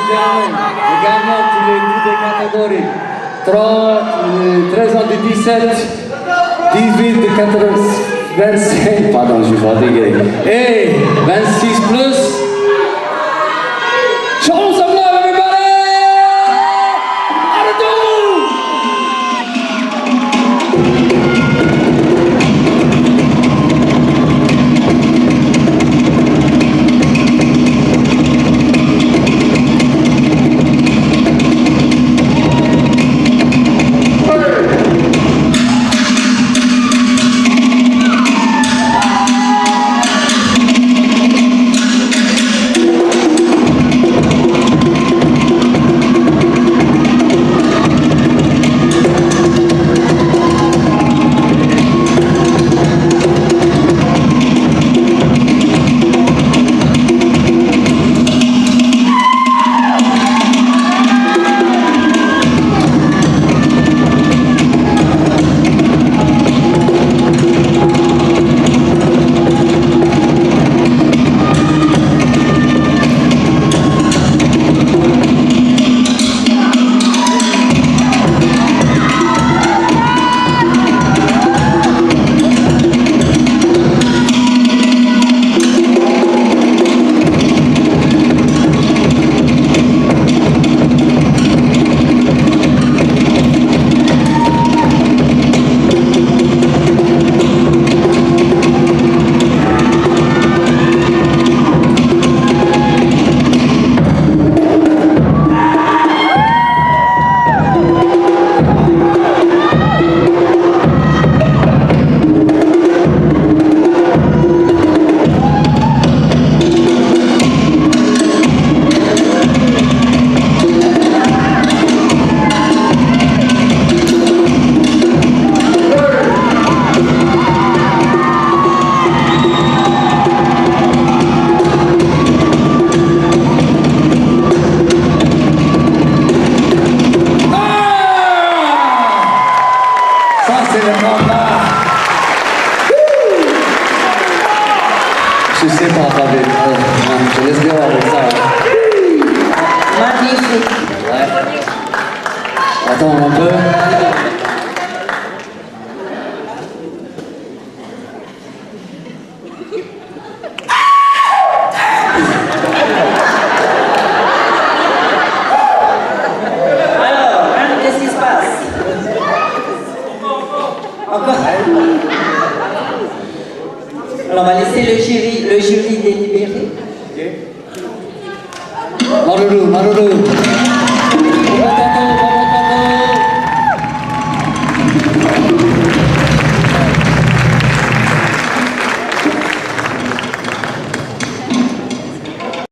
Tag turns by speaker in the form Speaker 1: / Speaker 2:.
Speaker 1: également toutes les catégories. 13 ans de 17, 18 de 14, 25, pardon, je suis fatigué, et 26 plus. Show some love, everybody! Je sais pas, je laisse bien avec ça.
Speaker 2: Magnifique.
Speaker 1: Ouais. Attends un peu.
Speaker 2: Alors, qu'est-ce qui se passe? Encore? Alors, on va laisser le jury délibérer.
Speaker 1: Maruru, Maruru.